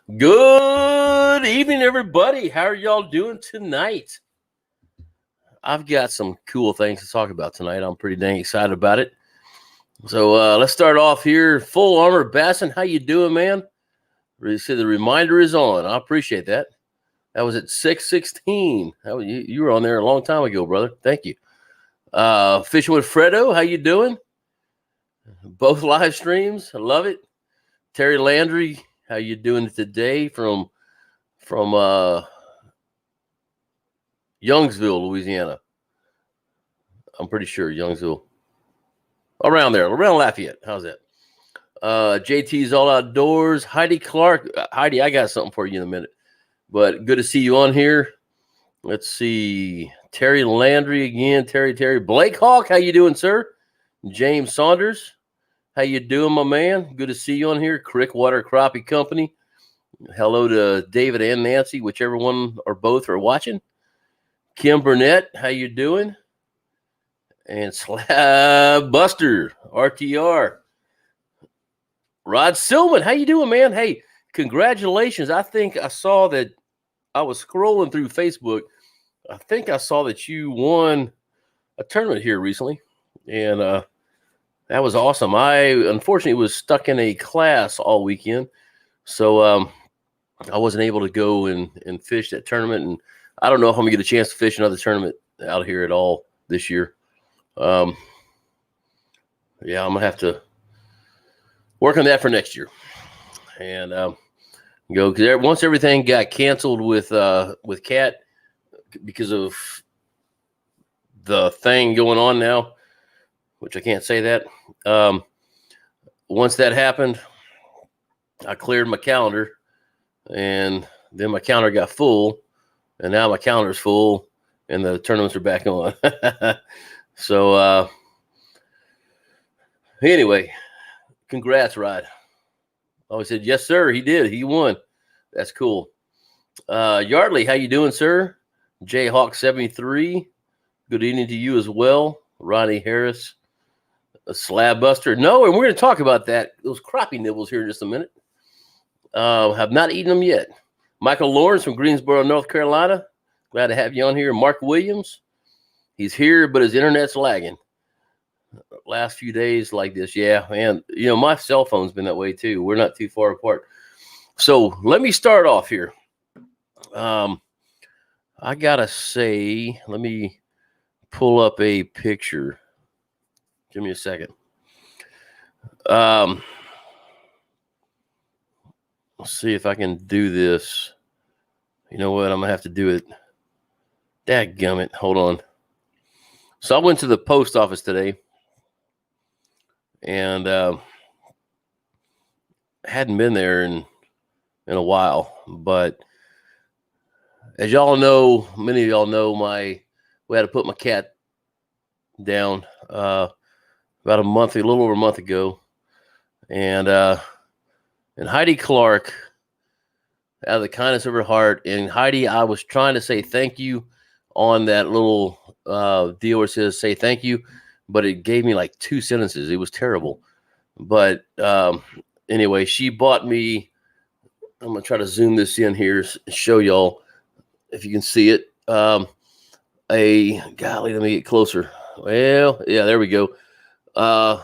Good evening, everybody. How are y'all doing tonight? I've got some cool things to talk about tonight. I'm pretty dang excited about it. So let's start off here. Full Armor Basson, how you doing, man? Really see the reminder is on. I appreciate that. That was at 6:16. You were on there a long time ago, brother. Thank you. Fishing with Fredo, how you doing? Both live streams, I love it. Terry Landry, how you doing today from Youngsville, Louisiana? I'm pretty sure Youngsville, around Lafayette. How's that? JT's All Outdoors. Heidi Clark. Heidi, I got something for you in a minute, but good to see you on here. Let's see. Terry Landry again. Terry. Blake Hawk, how you doing, sir? James Saunders, how you doing, my man? Good to see you on here. Crickwater Crappie Company. Hello to David and Nancy, whichever one or both are watching. Kim Burnett, how you doing? And Slab Buster, RTR. Rod Silman, how you doing, man? Hey, congratulations. I think I saw that I was scrolling through Facebook. I think I saw that you won a tournament here recently, and that was awesome. I unfortunately was stuck in a class all weekend, so I wasn't able to go and fish that tournament, and I don't know if I'm going to get a chance to fish another tournament out here at all this year. Yeah, I'm going to have to work on that for next year. And go, because once everything got canceled with Cat because of the thing going on now, which I can't say that. Once that happened, I cleared my calendar, and then my calendar got full, and now my calendar's full, and the tournaments are back on. So anyway, congrats, Rod. Oh, he said, yes, sir. He did. He won. That's cool. Yardley, how you doing, sir? Jayhawk73. Good evening to you as well. Ronnie Harris, a Slab Buster. No, and we're going to talk about that. Those crappie nibbles here in just a minute. Have not eaten them yet. Michael Lawrence from Greensboro, North Carolina. Glad to have you on here. Mark Williams. He's here, but his internet's lagging. Last few days like this, yeah, and my cell phone's been that way too. We're not too far apart. So let me start off here. I gotta say, let me pull up a picture. Give me a second. Let's see if I can do this. You know what? I'm gonna have to do it. Dadgummit. Hold on. So I went to the post office today, and hadn't been there in a while. But as y'all know, many of y'all know, we had to put my cat down about a little over a month ago, and Heidi Clark, out of the kindness of her heart, and Heidi, I was trying to say thank you on that little deal where it says say thank you, but it gave me like 2 sentences. It was terrible. But anyway, she bought me, I'm going to try to zoom this in here, show y'all if you can see it. Golly, let me get closer. Well, yeah, there we go. A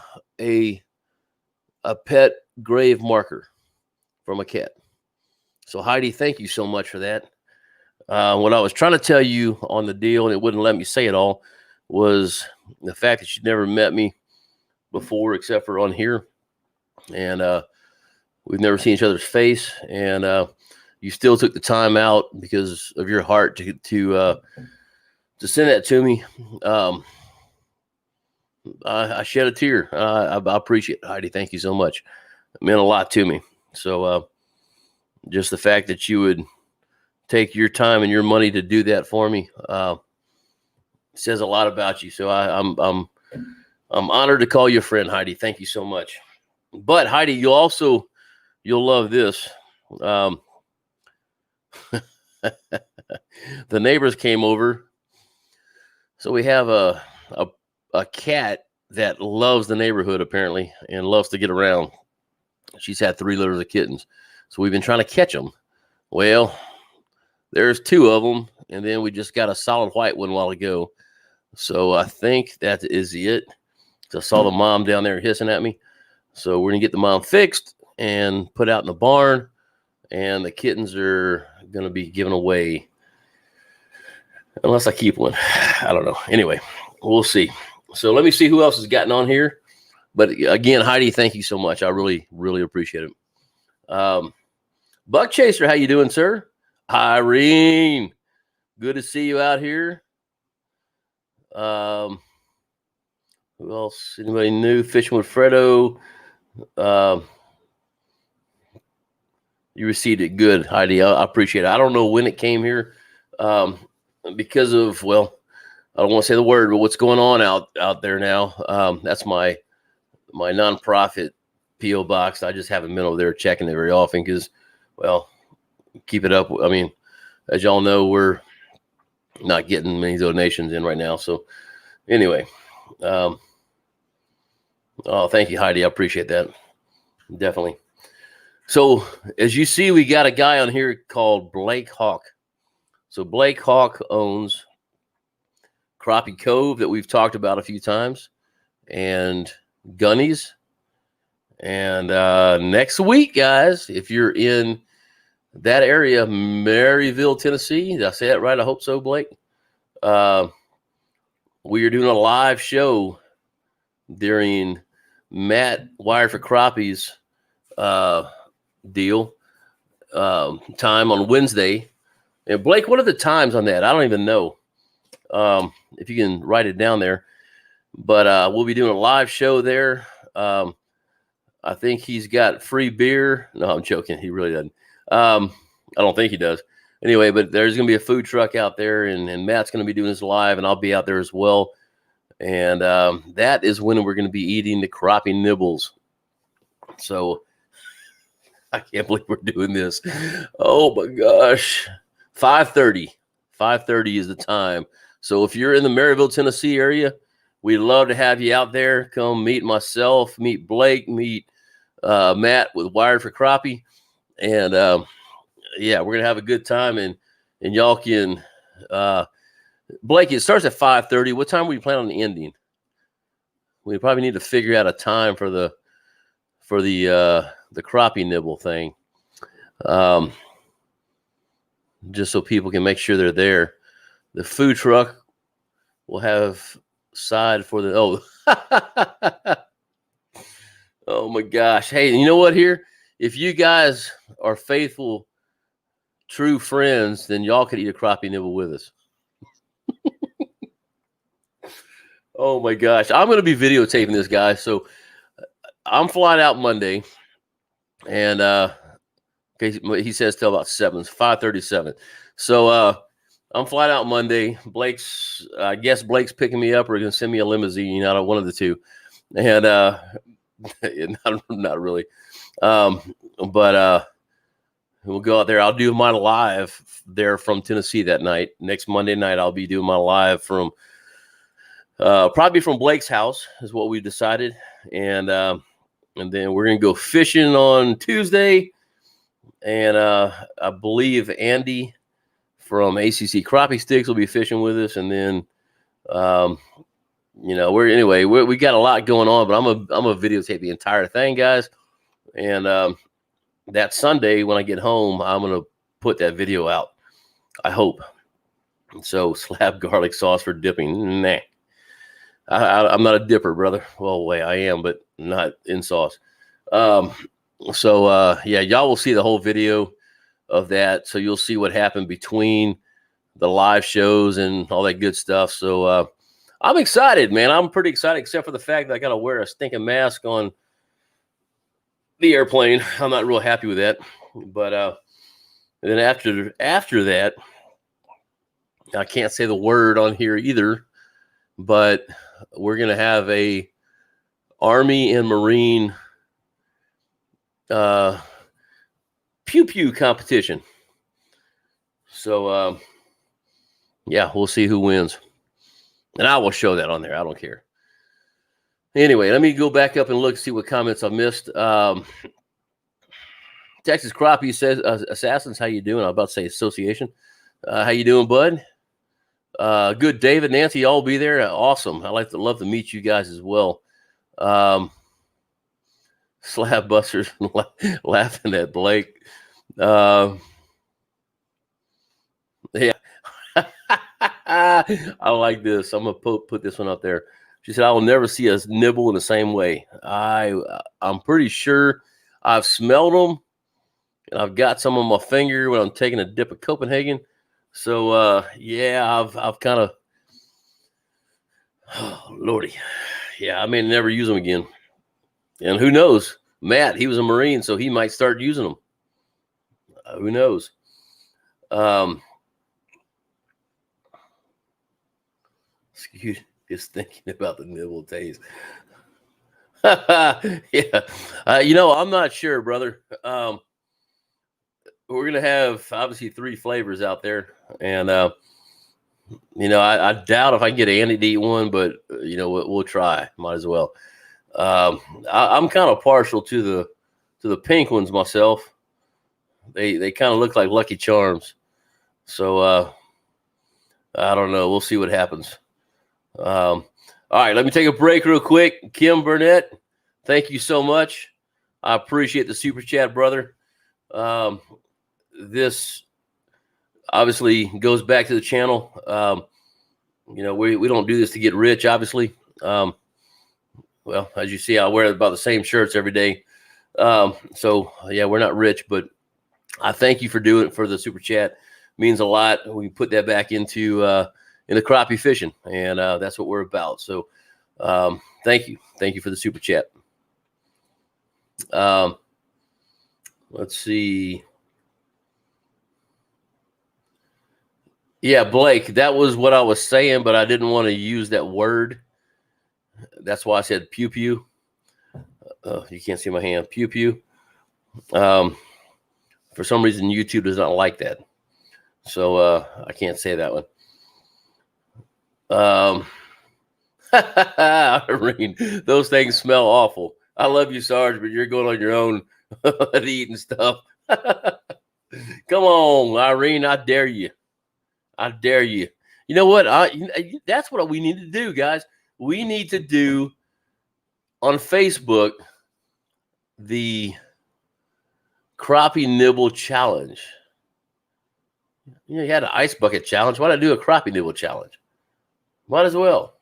pet grave marker from a cat. So Heidi, thank you so much for that. What I was trying to tell you on the deal, and it wouldn't let me say it all, was the fact that she'd never met me before except for on here. And we've never seen each other's face. And you still took the time out because of your heart to send that to me. I shed a tear. I appreciate it, Heidi. Thank you so much. It meant a lot to me. So just the fact that you would take your time and your money to do that for me says a lot about you. So I'm honored to call you a friend, Heidi. Thank you so much. But Heidi, you'll love this. The neighbors came over. So we have a cat that loves the neighborhood apparently and loves to get around. She's had 3 litters of kittens. So we've been trying to catch them. Well, there's 2 of them, and then we just got a solid white one a while ago. So I think that is it. So I saw the mom down there hissing at me. So we're going to get the mom fixed and put out in the barn, and the kittens are going to be given away unless I keep one. I don't know. Anyway, we'll see. So let me see who else has gotten on here. But again, Heidi, thank you so much. I really, really appreciate it. Buck Chaser, how you doing, sir? Irene, good to see you out here. Who else? Anybody new? Fishing with Fredo. You received it good, Heidi. I appreciate it. I don't know when it came here because of, well, I don't want to say the word, but what's going on out there now. That's my nonprofit P.O. box. I just haven't been over there checking it very often because, well, keep it up. I mean, as y'all know, we're not getting many donations in right now. So anyway, oh, thank you, Heidi. I appreciate that. Definitely. So as you see, we got a guy on here called Blake Hawk. So Blake Hawk owns Crappie Cove that we've talked about a few times, and Gunnies. And next week, guys, if you're in that area, Maryville, Tennessee, did I say that right? I hope so, Blake. We are doing a live show during Matt Wired for Crappies deal time on Wednesday. And Blake, what are the times on that? I don't even know. If you can write it down there. But we'll be doing a live show there. I think he's got free beer. No, I'm joking. He really doesn't. I don't think he does. Anyway, but there's going to be a food truck out there, and Matt's going to be doing this live, and I'll be out there as well. And that is when we're going to be eating the crappie nibbles. So I can't believe we're doing this. Oh, my gosh. 5:30. 5:30 is the time. So if you're in the Maryville, Tennessee area, we'd love to have you out there. Come meet myself, meet Blake, meet Matt with Wired for Crappie. And, yeah, we're going to have a good time. And y'all can Blake, it starts at 5:30. What time were you planning on the ending? We probably need to figure out a time for the crappie nibble thing. Just so people can make sure they're there. The food truck will have side for the oh my gosh. Hey, you know what here? If you guys are faithful, true friends, then y'all could eat a crappie nibble with us. Oh my gosh. I'm going to be videotaping this, guy. So I'm flying out Monday, and okay, he says till about 7. It's 5:37. So I'm flying out Monday. I guess Blake's picking me up, or he's going to send me a limousine out of one of the two. And not really. But we'll go out there. I'll do my live there from Tennessee that night. Next Monday night, I'll be doing my live from probably from Blake's house is what we decided. And then we're going to go fishing on Tuesday. And I believe Andy from ACC Crappie Sticks will be fishing with us. And then, we got a lot going on, but I'm a videotape the entire thing, guys. And that Sunday when I get home, I'm going to put that video out. I hope. So slab garlic sauce for dipping. Nah. I'm not a dipper, brother. Well, wait, I am, but not in sauce. Yeah, y'all will see the whole video of that. So you'll see what happened between the live shows and all that good stuff. So I'm excited, man. I'm pretty excited, except for the fact that I got to wear a stinking mask on the airplane. I'm not real happy with that. But and then after that, I can't say the word on here either, but we're going to have a Army and Marine pew competition. So yeah, we'll see who wins, and I will show that on there. I don't care. Anyway, let me go back up and look, see what comments I missed. Texas Crappie says, Assassins, how you doing? I'm about to say association. How you doing, bud? Good, David, Nancy, all be there. Awesome. I love to meet you guys as well. Slab busters laughing at Blake. Yeah. I like this. I'm gonna put this one up there. She said, "I will never see us nibble in the same way." I'm pretty sure I've smelled them, and I've got some on my finger when I'm taking a dip of Copenhagen. So yeah, I've kind of, oh, Lordy, yeah, I may never use them again. And who knows? Matt, he was a Marine, so he might start using them. Who knows? Excuse, just thinking about the nibble taste. Yeah, I'm not sure, brother. We're gonna have obviously 3 flavors out there, and I doubt if I can get Andy to eat one, but we'll try. Might as well. I'm kind of partial to the pink ones myself. They kind of look like Lucky Charms, so I don't know. We'll see what happens. All right, let me take a break real quick. Kim Burnett, thank you so much. I appreciate the super chat, brother. This obviously goes back to the channel. We don't do this to get rich, obviously. Well, as you see, I wear about the same shirts every day. So yeah, we're not rich, but I thank you for doing it for the super chat. It means a lot. We can put that back into in the crappie fishing, and that's what we're about. So thank you for the super chat. Let's see. Yeah, Blake, that was what I was saying, but I didn't want to use that word. That's why I said pew pew. You can't see my hand. Pew pew. For some reason, YouTube does not like that, so I can't say that one. Irene, those things smell awful. I love you, Sarge, but you're going on your own eating stuff. Come on, Irene, I dare you. I dare you. You know what? That's what we need to do, guys. We need to do on Facebook the crappie nibble challenge. You had an ice bucket challenge. Why not do a crappie nibble challenge? Might as well.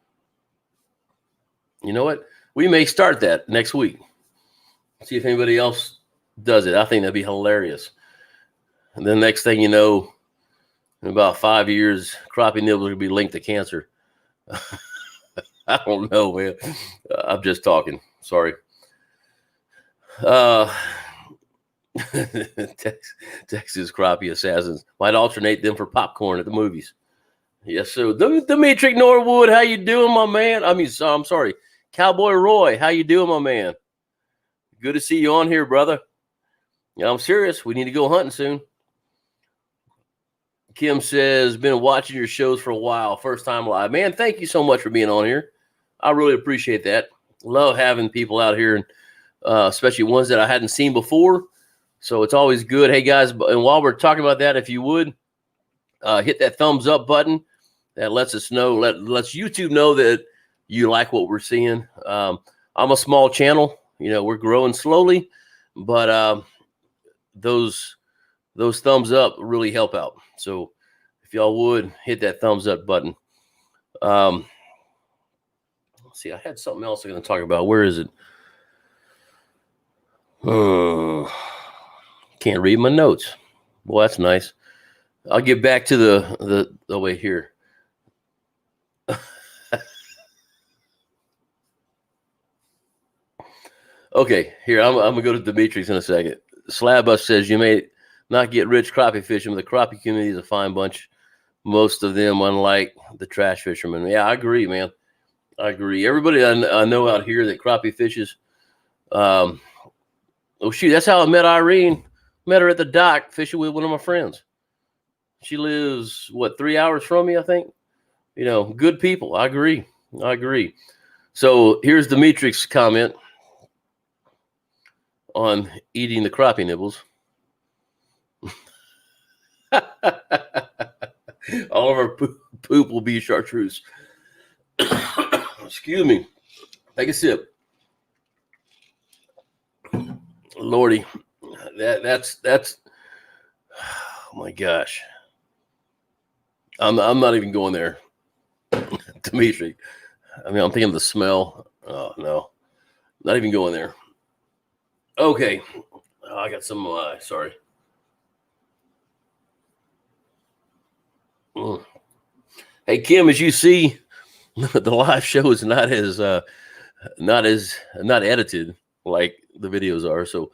You know what? We may start that next week. See if anybody else does it. I think that'd be hilarious. And then next thing you know, in about 5 years, crappie nibbles will be linked to cancer. I don't know, man. I'm just talking. Sorry. Texas Crappie Assassins might alternate them for popcorn at the movies. Yes, so Dimitri Norwood, how you doing, my man? I'm sorry, Cowboy Roy, how you doing, my man? Good to see you on here, brother. Yeah, I'm serious. We need to go hunting soon. Kim says, been watching your shows for a while. First time live. Man, thank you so much for being on here. I really appreciate that. Love having people out here, especially ones that I hadn't seen before. So it's always good. Hey, guys, and while we're talking about that, if you would, hit that thumbs up button. That lets us know, lets YouTube know that you like what we're seeing. I'm a small channel. We're growing slowly, but those thumbs up really help out. So if y'all would hit that thumbs up button. Let's see, I had something else I'm going to talk about. Where is it? Can't read my notes. Boy, that's nice. I'll get back to the way here. Okay, here, I'm going to go to Demetrius in a second. Slabus says, you may not get rich crappie fishing, but the crappie community is a fine bunch. Most of them, unlike the trash fishermen. Yeah, I agree, man. I agree. Everybody I know out here that crappie fishes. Oh, shoot, that's how I met Irene. Met her at the dock fishing with one of my friends. She lives, 3 hours from me, I think? Good people. I agree. So here's Demetrius' comment on eating the crappie nibbles. All of our poop will be chartreuse. Excuse me. Take a sip. Lordy, that's. Oh my gosh. I'm not even going there, Dimitri. I mean, I'm thinking of the smell. Oh no, not even going there. Okay, I got some. Sorry. Hey Kim, as you see, the live show is not edited like the videos are. So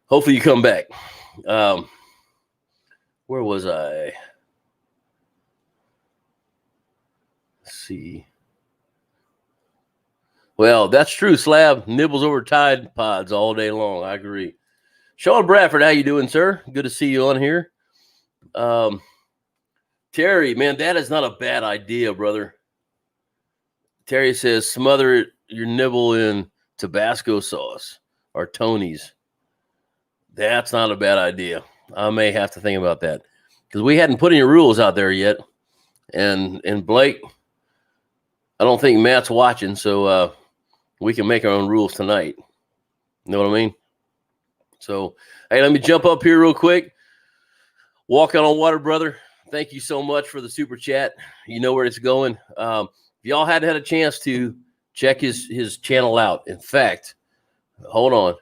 hopefully you come back. Where was I? Let's see. Well, that's true. Slab nibbles over Tide Pods all day long. I agree. Sean Bradford, how you doing, sir? Good to see you on here. Terry, man, that is not a bad idea, brother. Terry says, smother your nibble in Tabasco sauce or Tony's. That's not a bad idea. I may have to think about that because we hadn't put any rules out there yet. And Blake, I don't think Matt's watching, so we can make our own rules tonight. You know what I mean? So, hey, let me jump up here real quick. Walking on water, brother. Thank you so much for the super chat. You know where it's going. If y'all hadn't had a chance to check his channel out. In fact, hold on.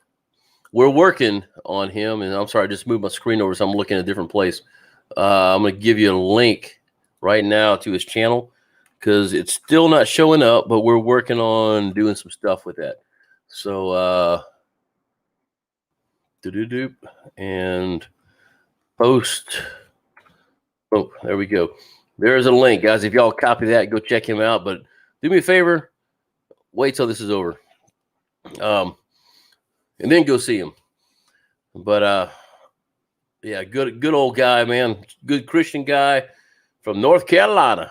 We're working on him. And I'm sorry, I just moved my screen over so I'm looking at a different place. I'm going to give you a link right now to his channel because it's still not showing up, but we're working on doing some stuff with that. So, and post. Oh, there we go. There's a link, guys. If y'all copy that, go check him out. But do me a favor, wait till this is over, and then go see him. But yeah, good old guy, man. Good Christian guy from North Carolina.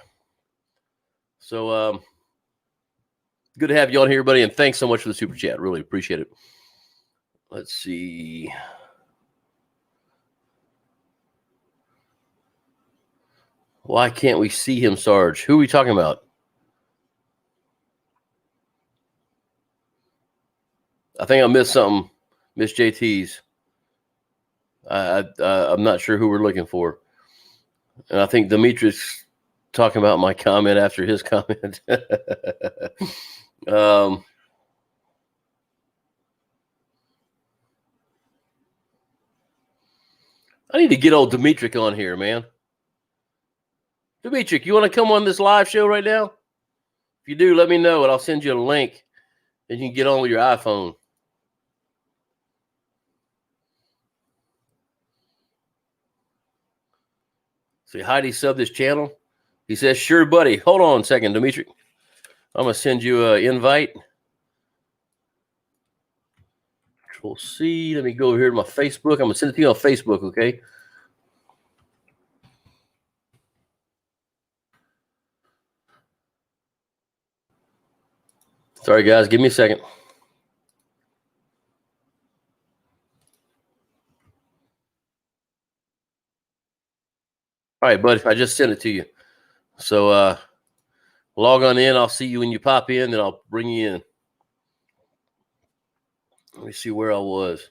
So good to have you on here, buddy. And thanks so much for the super chat. Really appreciate it. Let's see. Why can't we see him, Sarge? Who are we talking about? I think I missed something. Miss JT's. I'm not sure who we're looking for. And I think Demetrius talking about my comment after his comment. I need to get old Dimitri on here, man. Dimitri, you want to come on this live show right now? If you do, let me know, and I'll send you a link, and you can get on with your iPhone. See, Heidi subbed this channel. He says, sure, buddy. Hold on a second, Dimitri. I'm going to send you an invite. Control C. Let me go over here to my Facebook. I'm going to send it to you on Facebook, okay? Sorry, guys. Give me a second. All right, buddy. I just sent it to you. So log on in. I'll see you when you pop in, and I'll bring you in. Let me see where I was.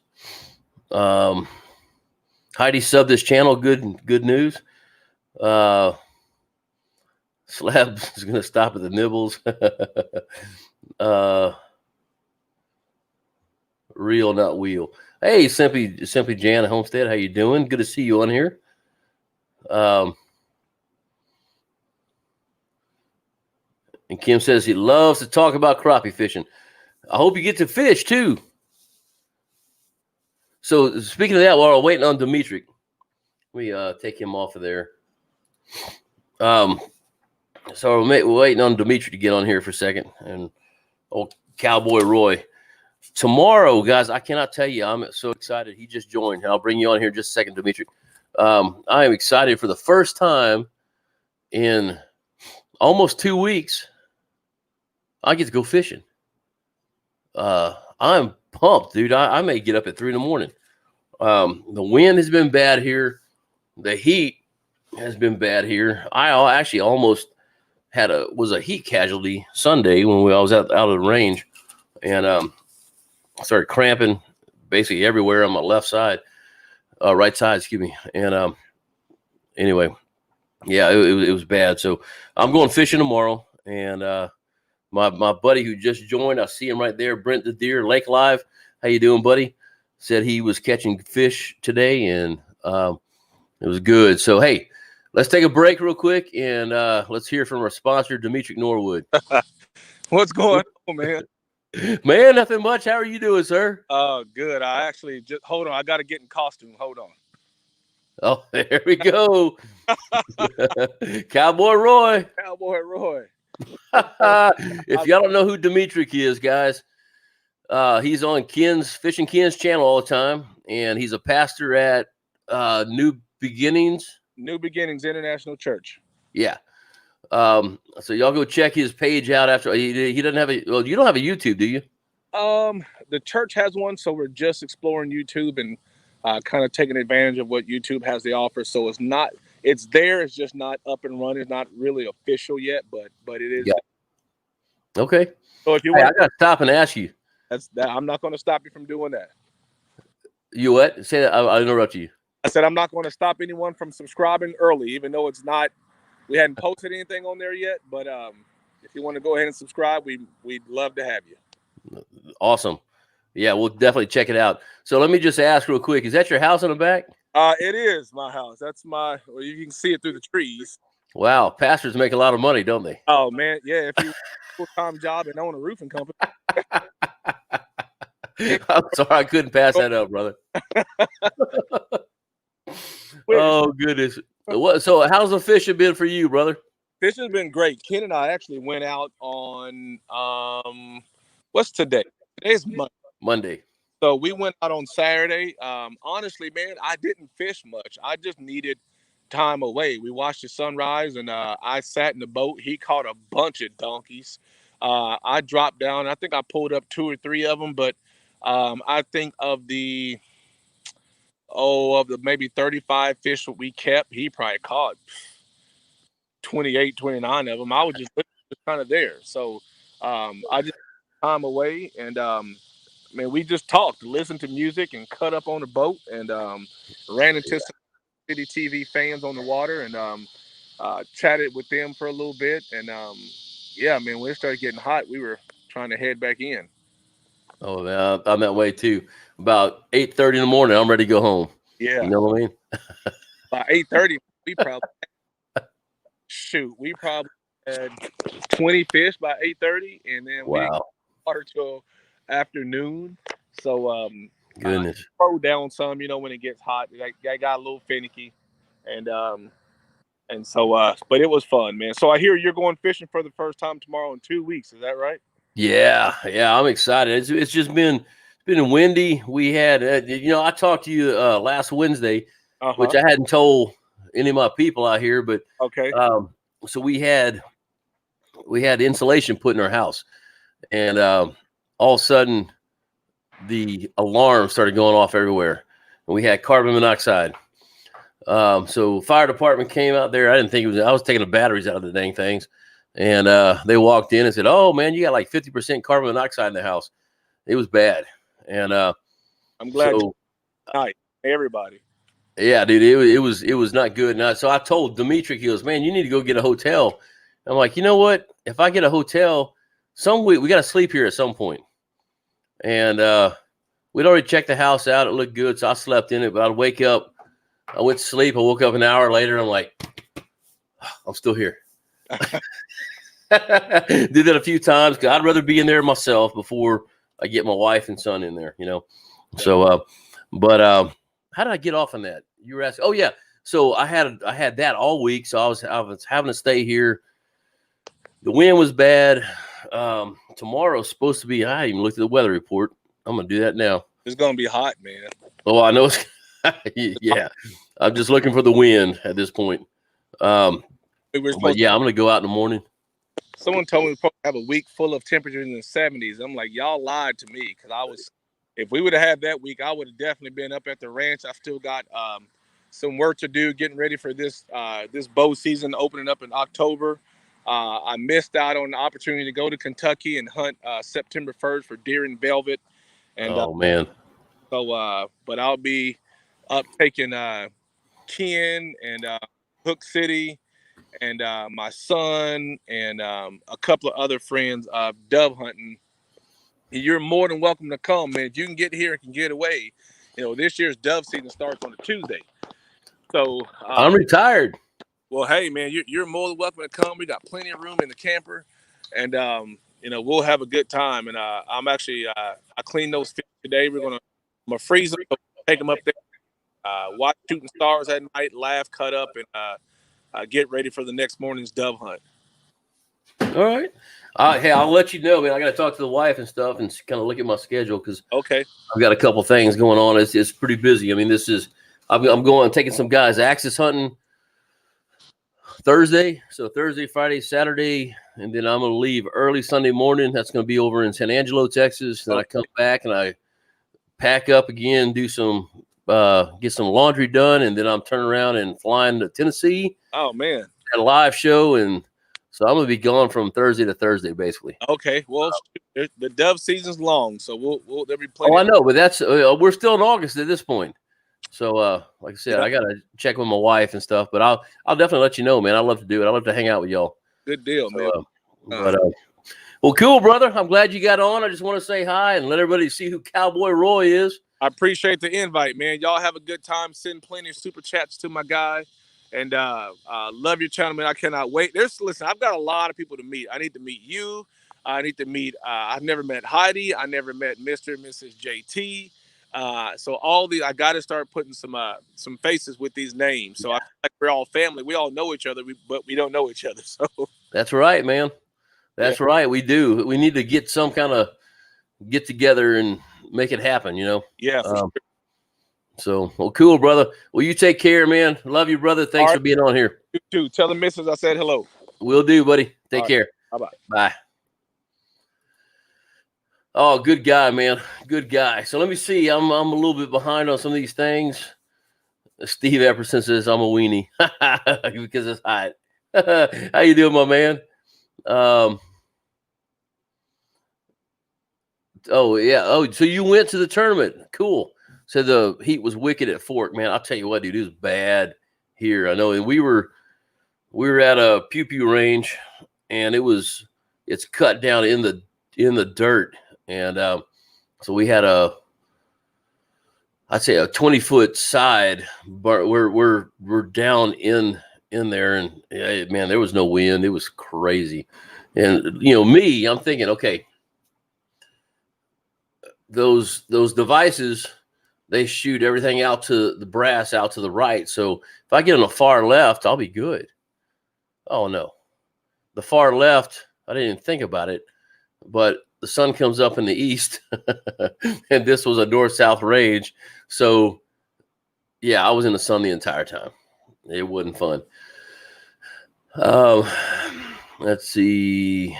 Heidi subbed this channel. Good news. Slab is going to stop at the nibbles. Real, not wheel. Hey, simply Jan Homestead, how you doing? Good to see you on here. And Kim says he loves to talk about crappie fishing. I hope you get to fish too. So speaking of that, while we're waiting on Dimitri, we take him off of there. So we're waiting on Dimitri to get on here for a second, and old Cowboy Roy. Tomorrow, guys, I cannot tell you, I'm so excited. He just joined. I'll bring you on here in just a second, Dimitri. I am excited for the first time in almost 2 weeks. I get to go fishing. I'm pumped, dude. I may get up at 3 a.m. The wind has been bad here. the heat has been bad here. I actually almost was a heat casualty Sunday when I was out of the range, and I started cramping basically everywhere on my left side, right side, excuse me. And anyway, yeah, it was bad. So I'm going fishing tomorrow, and my buddy who just joined, I see him right there, Brent the Deer, Lake Live. How you doing, buddy? Said he was catching fish today, and it was good. So, hey, let's take a break real quick, and let's hear from our sponsor, Dimitri Norwood. What's going on, man? Man, nothing much. How are you doing, sir? Good. I actually just hold on. I got to get in costume. Hold on. Oh, there we go. Cowboy Roy. Cowboy Roy. If y'all don't know who Dimitri is, guys, he's on Fishing Ken's channel all the time, and he's a pastor at New Beginnings International Church. Yeah. So y'all go check his page out after he doesn't have you don't have a YouTube, do you? The church has one, so we're just exploring YouTube and kind of taking advantage of what YouTube has to offer. So it's there, it's just not up and running. It's not really official yet, but it is. Yeah. Okay. So if you want, I gotta stop and ask you. I'm not going to stop you from doing that. You what? Say that. I interrupted you. I said I'm not going to stop anyone from subscribing early, even though we hadn't posted anything on there yet. But if you want to go ahead and subscribe, we'd love to have you. Awesome. Yeah, we'll definitely check it out. So let me just ask real quick: is that your house in the back? It is my house. That's well, you can see it through the trees. Wow, pastors make a lot of money, don't they? Oh man, yeah. If you full-time job and own a roofing company. I'm sorry, I couldn't pass that up, brother. Oh goodness. So how's the fishing been for you, brother? Fishing's been great. Ken and I actually went out on what's today? Today's Monday. So we went out on Saturday. Honestly, man, I didn't fish much. I just needed time away. We watched the sunrise, and I sat in the boat. He caught a bunch of donkeys. I dropped down. I think I pulled up 2 or 3 of them, but I think of the maybe 35 fish that we kept, he probably caught 28, 29 of them. I was just kind of there. So I just time away, and man, we just talked, listened to music, and cut up on the boat, and ran into some City TV fans on the water, and chatted with them for a little bit. And yeah, man, when it started getting hot, we were trying to head back in. Oh man, I'm that way too. About 8:30 in the morning, I'm ready to go home. Yeah, you know what I mean. By 8:30, we probably had 20 fish by 8:30, and then we didn't water till afternoon. So goodness, slow down some. When it gets hot, I got a little finicky, and so but it was fun, man. So I hear you're going fishing for the first time tomorrow in 2 weeks. Is that right? Yeah, I'm excited. It's just been windy. We had I talked to you last Wednesday, which I hadn't told any of my people out here, but okay. So we had insulation put in our house, and all of a sudden the alarm started going off everywhere, and we had carbon monoxide. So fire department came out there. I didn't think I was taking the batteries out of the dang things. And they walked in and said, "Oh man, you got like 50% carbon monoxide in the house." It was bad. And I'm glad. Hi, everybody. Yeah, dude, it was not good. And so I told Dimitri, he goes, "Man, you need to go get a hotel." I'm like, you know what? If I get a hotel, some week we got to sleep here at some point. And we'd already checked the house out. It looked good, so I slept in it. But I'd wake up, I went to sleep. I woke up an hour later. I'm like, I'm still here. Did that a few times because I'd rather be in there myself before I get my wife and son in there, So, but how did I get off on that? You were asking. Oh yeah, so I had that all week. So I was having to stay here. The wind was bad. Tomorrow's supposed to be. I even looked at the weather report. I'm gonna do that now. It's gonna be hot, man. Oh, I know. Yeah, I'm just looking for the wind at this point. But yeah, I'm gonna go out in the morning. Someone told me we have a week full of temperatures in the 70s. I'm like, y'all lied to me, because if we would have had that week, I would have definitely been up at the ranch. I still got some work to do getting ready for this this bow season opening up in October. I missed out on the opportunity to go to Kentucky and hunt September 1st for deer and velvet, and Oh man. but I'll be up taking Ken and Hook City and my son and a couple of other friends dove hunting. You're more than welcome to come, man. If you can get here and can get away, this year's dove season starts on a Tuesday. So I'm retired. well, hey, man, you're more than welcome to come. We got plenty of room in the camper, and we'll have a good time. And I'm actually I cleaned those fish today. I'm gonna freeze them, take them up there, watch shooting stars at night, laugh, cut up, and get ready for the next morning's dove hunt. All right. Hey, I'll let you know, man. I got to talk to the wife and stuff and kind of look at my schedule because Okay. I've got a couple things going on. It's pretty busy. I mean, I'm taking some guys axis hunting Thursday. So Thursday, Friday, Saturday, and then I'm going to leave early Sunday morning. That's going to be over in San Angelo, Texas. Then I come back and I pack up again, do some get some laundry done, and then I'm turning around and flying to Tennessee. Oh man. Got a live show, and so I'm going to be gone from Thursday to Thursday, basically. Okay. Well, the dove season's long, so there'll be plenty. Oh, I know, but that's we're still in August at this point. So, like I said, I got to check with my wife and stuff, but I'll definitely let you know, man. I'd love to do it. I'd love to hang out with y'all. Good deal, man. Well, cool, brother. I'm glad you got on. I just want to say hi and let everybody see who Cowboy Roy is. I appreciate the invite, man. Y'all have a good time. Send plenty of super chats to my guy. And love your channel, man. I cannot wait. Listen, I've got a lot of people to meet. I need to meet you. I need to meet, I've never met Heidi. I never met Mr. and Mrs. JT. So I got to start putting some faces with these names. So I feel like we're all family. We all know each other, but we don't know each other. So that's right, man. That's right. We do. We need to get some kind of get together and make it happen, Yeah. For sure. So, well, cool, brother. Well, you take care, man. Love you, brother. Thanks for being on here. You too. Tell the missus I said hello. Will do, buddy. Take care. Bye-bye. Bye. Oh, good guy, man. Good guy. So let me see. I'm a little bit behind on some of these things. Steve Epperson says I'm a weenie because it's hot. How you doing, my man? Oh, yeah. Oh, so you went to the tournament. Cool. So the heat was wicked at Fork, man. I'll tell you what, dude, it was bad here. I know. And we were at a pew range, and it's cut down in the dirt. And so we had I'd say a 20-foot side, but we're down in there, and man, there was no wind. It was crazy. And me, I'm thinking, okay, those devices, they shoot everything out to the brass out to the right. So if I get on the far left, I'll be good. Oh no, the far left, I didn't even think about it, but the sun comes up in the east, and this was a north-south range. So yeah, I was in the sun the entire time. It wasn't fun. Let's see.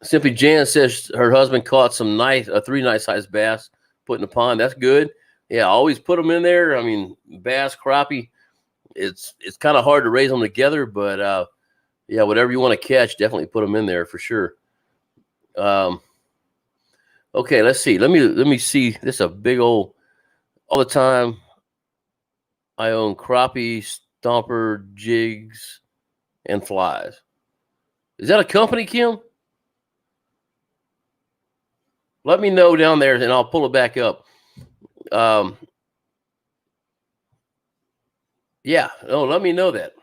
Simply Jan says her husband caught some 3 nice-sized bass put in the pond. That's good. Yeah, always put them in there. I mean, bass, crappie, it's kind of hard to raise them together, but yeah, whatever you want to catch, definitely put them in there for sure. Okay, let's see. Let me see. This is a big old. All the time, I own crappie, stomper, jigs, and flies. Is that a company, Kim? Let me know down there, and I'll pull it back up. Yeah. Oh, let me know that.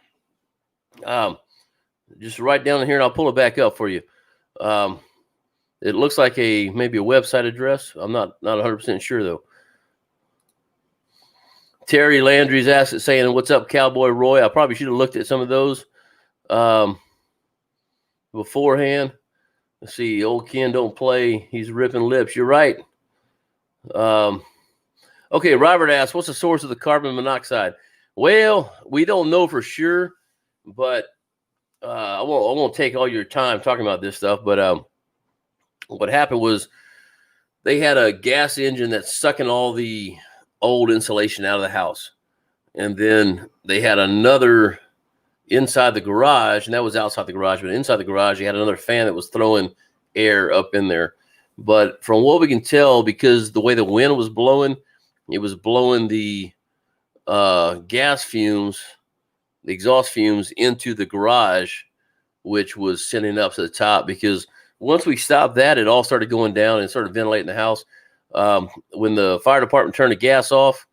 Just write down here, and I'll pull it back up for you. It looks like maybe a website address. I'm not 100% sure though. Terry Landry's saying, "What's up, Cowboy Roy?" I probably should have looked at some of those beforehand. Let's see. Old Ken don't play. He's ripping lips. You're right. Okay. Robert asks, "What's the source of the carbon monoxide?" Well, we don't know for sure, but I won't take all your time talking about this stuff. But what happened was they had a gas engine that's sucking all the old insulation out of the house, And then they had another inside the garage, and that was outside the garage, but inside the garage, they had another fan that was throwing air up in there. But from what we can tell, because the way the wind was blowing, it was blowing the gas fumes, the exhaust fumes into the garage, which was sending up to the top. Because once we stopped that, it all started going down and started ventilating the house. When the fire department turned the gas off,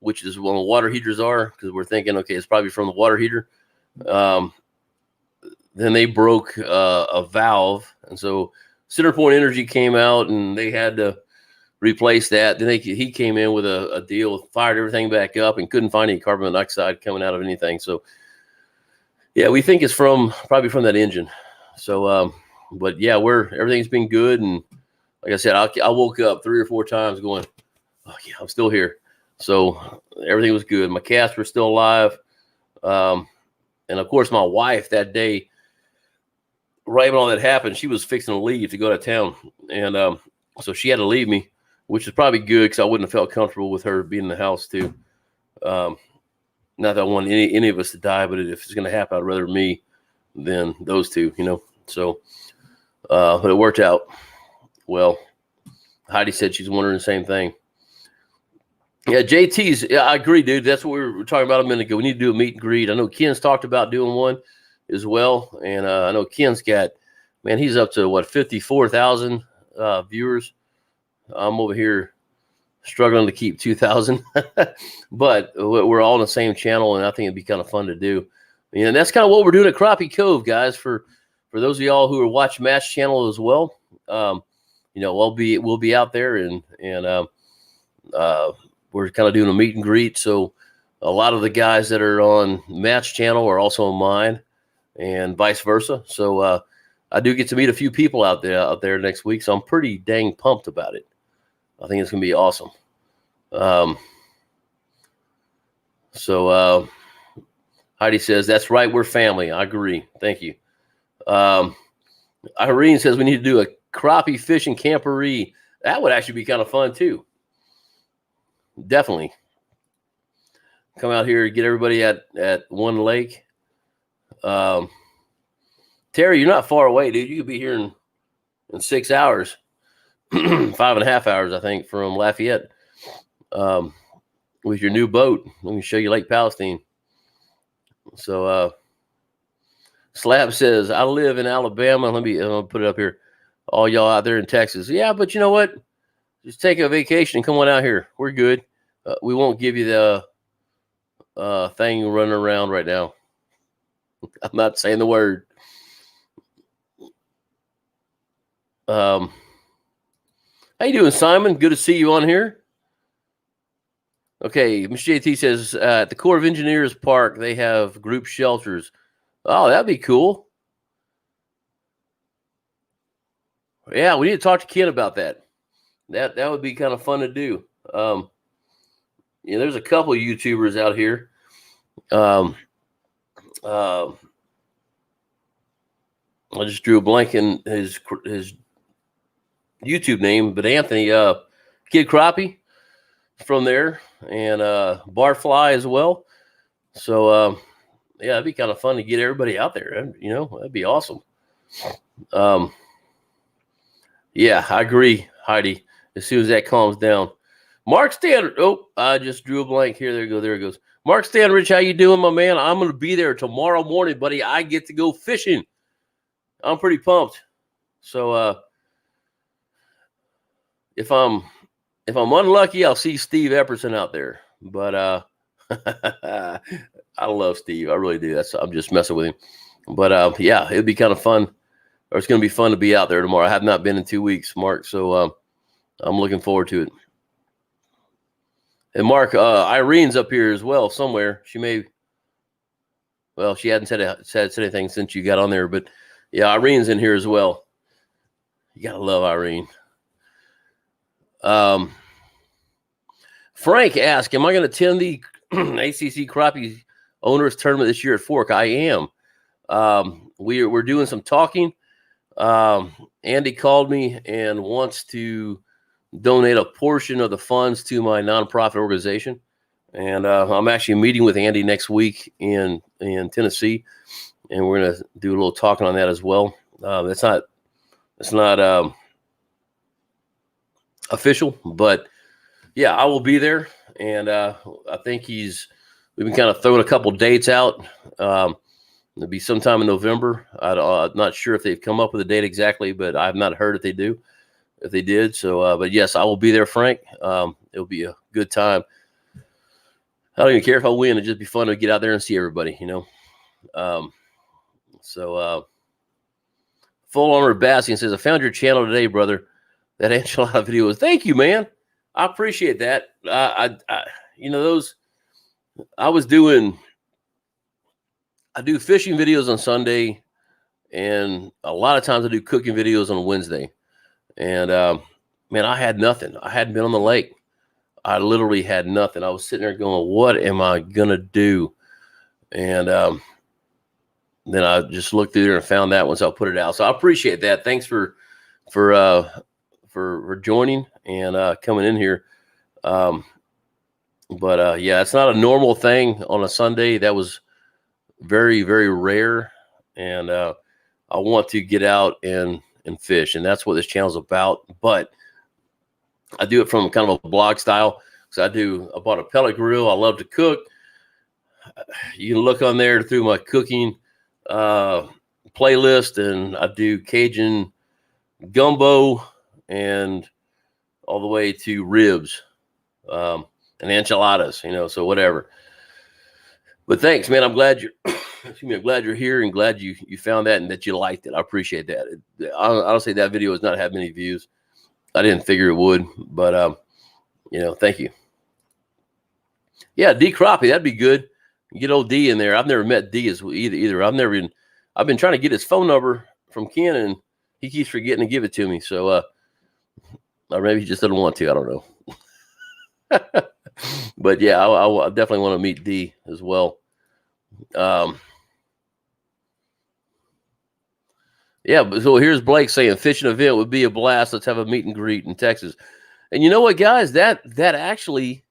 which is when the water heaters are, because we're thinking, okay, it's probably from the water heater. Then they broke a valve, and so CenterPoint Energy came out and they had to replace that. Then he came in with a deal, fired everything back up, and couldn't find any carbon monoxide coming out of anything. So yeah, we think it's probably from that engine. So but yeah, everything's been good, and like I said, I woke up 3 or 4 times going, oh yeah, I'm still here. So everything was good. My cats were still alive. And of course, my wife that day, right when all that happened, she was fixing to leave to go to town. And so she had to leave me, which is probably good because I wouldn't have felt comfortable with her being in the house too. Not that I want any of us to die, but if it's going to happen, I'd rather me than those two, So, but it worked out well. Heidi said she's wondering the same thing. Yeah, JT's. Yeah, I agree, dude. That's what we were talking about a minute ago. We need to do a meet and greet. I know Ken's talked about doing one as well, and I know Ken's got, man, he's up to 54,000 viewers. I'm over here struggling to keep 2,000, but we're all on the same channel, and I think it'd be kind of fun to do. And that's kind of what we're doing at Crappie Cove, guys. For those of y'all who are watching Match Channel as well, we'll be out there and we're kind of doing a meet and greet. So a lot of the guys that are on Match Channel are also on mine, and vice versa. So I do get to meet a few people out there next week. So I'm pretty dang pumped about it. I think it's going to be awesome. So Heidi says, that's right, we're family. I agree. Thank you. Irene says we need to do a crappie fishing camporee. That would actually be kind of fun too. Definitely come out here and get everybody at one lake. Terry, you're not far away, dude. You could be here in 6 hours, 5.5 hours, I think, from Lafayette, with your new boat. Let me show you Lake Palestine. So Slab says, I live in Alabama. I'll put it up here. All y'all out there in Texas. Yeah, but you know what? Just take a vacation and come on out here. We're good. We won't give you the thing running around right now. I'm not saying the word. How you doing, Simon? Good to see you on here. Okay, Mr. JT says, at the Corps of Engineers Park, they have group shelters. Oh, that'd be cool. Yeah, we need to talk to Ken about that. That would be kind of fun to do. There's a couple of YouTubers out here. I just drew a blank in his YouTube name, but Anthony, Kid Crappie from there, and Barfly as well. So yeah, it'd be kind of fun to get everybody out there. That'd be awesome. Yeah, I agree, Heidi. As soon as that calms down. Mark Standard. Oh, I just drew a blank here. There it goes. Mark Standridge, how you doing, my man? I'm going to be there tomorrow morning, buddy. I get to go fishing. I'm pretty pumped. So if I'm unlucky, I'll see Steve Epperson out there. But I love Steve. I really do. I'm just messing with him. But yeah, it'd be kind of fun. Or it's going to be fun to be out there tomorrow. I have not been in 2 weeks, Mark. So I'm looking forward to it. And Mark, Irene's up here as well somewhere. She hadn't said anything since you got on there, but yeah, Irene's in here as well. You gotta love Irene. Frank asked, am I going to attend the ACC Crappie Owners Tournament this year at Fork? I am. We're doing some talking. Andy called me and wants to donate a portion of the funds to my nonprofit organization, And I'm actually meeting with Andy next week in Tennessee, and we're going to do a little talking on that as well. It's not official, but yeah, I will be there. And I think we've been kind of throwing a couple dates out. It'll be sometime in November. I'm not sure if they've come up with a date exactly, but I've not heard if they did. So, but yes, I will be there, Frank. It'll be a good time. I don't even care if I win. It'll just be fun to get out there and see everybody, you know? Full Honor Bastian says, I found your channel today, brother. That enchilada video was, thank you, man. I appreciate that. I do fishing videos on Sunday, and a lot of times I do cooking videos on Wednesday. And man, I had nothing. I hadn't been on the lake. I literally had nothing. I was sitting there going, what am I gonna do? And then I just looked through there and found that once I put it out. So I appreciate that. Thanks for joining and coming in here. Yeah, it's not a normal thing on a Sunday. That was very, very rare. And I want to get out and fish, and that's what this channel is about. But I do it from kind of a blog style. So I bought a pellet grill. I love to cook. You can look on there through my cooking playlist, and I do Cajun gumbo and all the way to ribs and enchiladas, you know, so whatever. But thanks, man. I'm glad you're here, and glad you found that and that you liked it. I appreciate that. Honestly, that video has not had many views. I didn't figure it would, but you know, thank you. Yeah, D Crappie, that'd be good. Get old D in there. I've never met D either. I've been trying to get his phone number from Ken, and he keeps forgetting to give it to me. So or maybe he just doesn't want to. I don't know. But yeah, I definitely want to meet D as well. Yeah, but so here's Blake saying fishing event would be a blast. Let's have a meet and greet in Texas. And you know what, guys? That actually.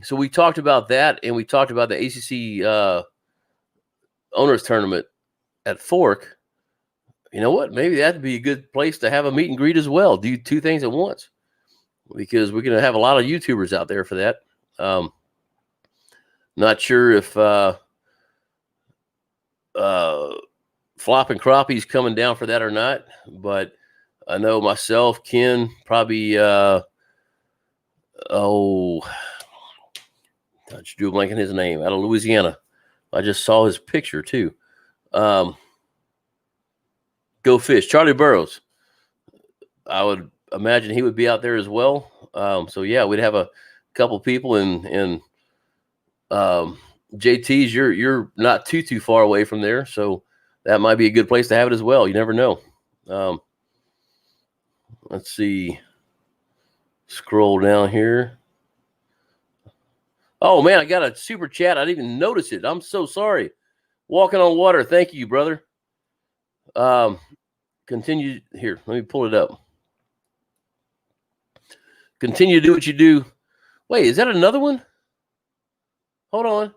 So we talked about that, and we talked about the ACC owners tournament at Fork. You know what? Maybe that'd be a good place to have a meet and greet as well. Do two things at once, because we're going to have a lot of YouTubers out there for that. Not sure if Flopping Crappie's coming down for that or not, but I know myself, Ken, probably I just drew a blank on his name, out of Louisiana. I just saw his picture too. Go Fish, Charlie Burrows. I would imagine he would be out there as well. So yeah, we'd have a couple people, and JT's. You're not too far away from there, so that might be a good place to have it as well. You never know. Let's see. Scroll down here. Oh man, I got a super chat. I didn't even notice it. I'm so sorry. Walking on Water. Thank you, brother. Continue here. Let me pull it up. Continue to do what you do. Wait, is that another one? Hold on.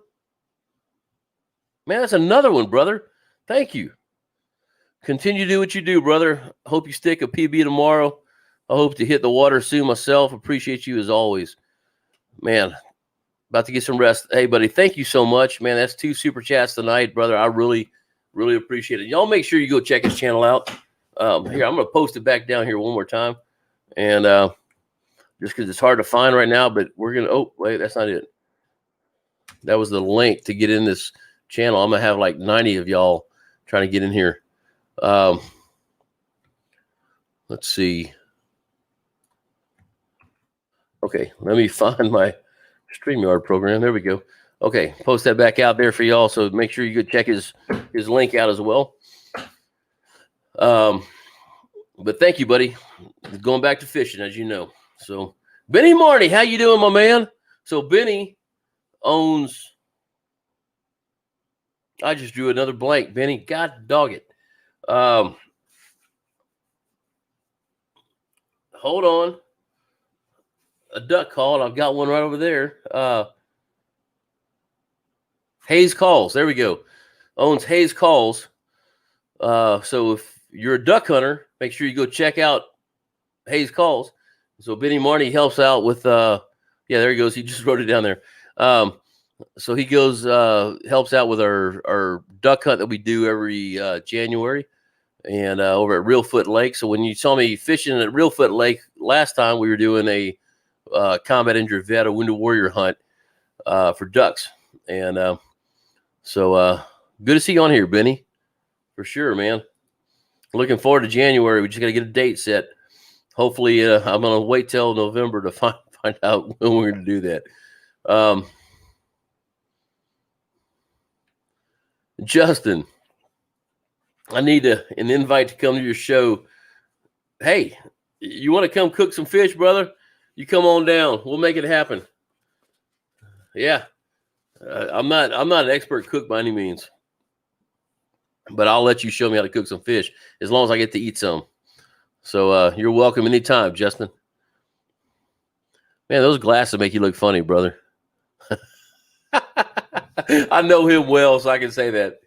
Man, that's another one, brother. Thank you. Continue to do what you do, brother. Hope you stick a PB tomorrow. I hope to hit the water soon myself. Appreciate you as always. Man, about to get some rest. Hey, buddy, thank you so much. Man, that's 2 super chats tonight, brother. I really, really appreciate it. Y'all make sure you go check his channel out. Here, I'm going to post it back down here one more time. And just because it's hard to find right now, but we're going to, oh, wait, that's not it. That was the link to get in this channel. I'm going to have like 90 of y'all trying to get in here. Let's see. Okay, let me find my StreamYard program. There we go. Okay, post that back out there for y'all. So make sure you go check his link out as well. But thank you, buddy. Going back to fishing, as you know. So Benny Marty, how you doing, my man? So Benny owns. I just drew another blank, Benny. God dog it. Hold on. A duck call. I've got one right over there. Hayes Calls. There we go. Owns Hayes Calls. So if you're a duck hunter, make sure you go check out Hayes Calls. So Benny Marty helps out with there he goes. He just wrote it down there. So he goes helps out with our duck hunt that we do every January, and over at Reelfoot Lake. So when you saw me fishing at Reelfoot Lake last time, we were doing a combat injured vet, a wounded warrior hunt for ducks. And so good to see you on here, Benny, for sure, man. Looking forward to January. We just got to get a date set. Hopefully, I'm going to wait till November to find out when we're going to do that. Justin, I need an invite to come to your show. Hey, you want to come cook some fish, brother? You come on down. We'll make it happen. Yeah. I'm not an expert cook by any means, but I'll let you show me how to cook some fish as long as I get to eat some. So you're welcome anytime, Justin. Man, those glasses make you look funny, brother. I know him well, so I can say that.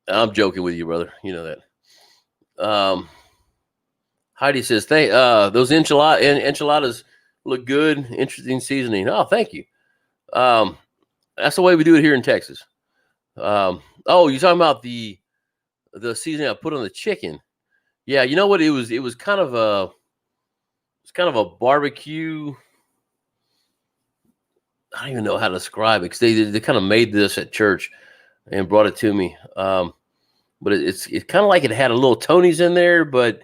I'm joking with you, brother. You know that. Heidi says, those enchiladas look good. Interesting seasoning. Oh, thank you. That's the way we do it here in Texas. You're talking about the seasoning I put on the chicken. Yeah, you know what? It was kind of a barbecue. I don't even know how to describe it because they kind of made this at church and brought it to me. But it's kind of like it had a little Tony's in there, but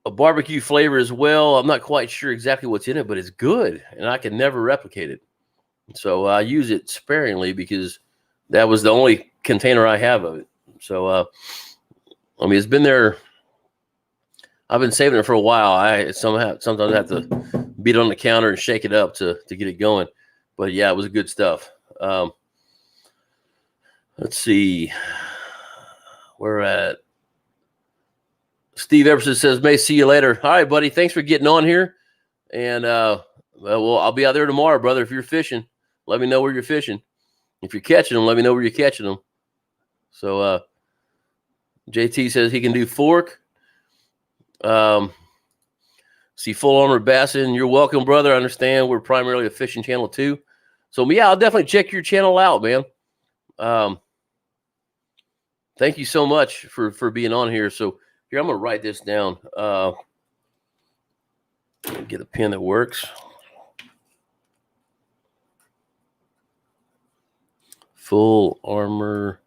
a barbecue flavor as well. I'm not quite sure exactly what's in it, but it's good, and I can never replicate it. So I use it sparingly because that was the only container I have of it. So, it's been there. I've been saving it for a while. I sometimes have to beat it on the counter and shake it up to get it going. But yeah, it was good stuff. Let's see. We're at Steve Everson says, may see you later. All right, buddy. Thanks for getting on here. And I'll be out there tomorrow, brother. If you're fishing, let me know where you're fishing. If you're catching them, let me know where you're catching them. So JT says he can do fork. See Full Armor Bassin. You're welcome, brother. I understand we're primarily a fishing channel too. So yeah, I'll definitely check your channel out, man. Thank you so much for being on here. So here, I'm going to write this down. Get a pen that works. Full Armor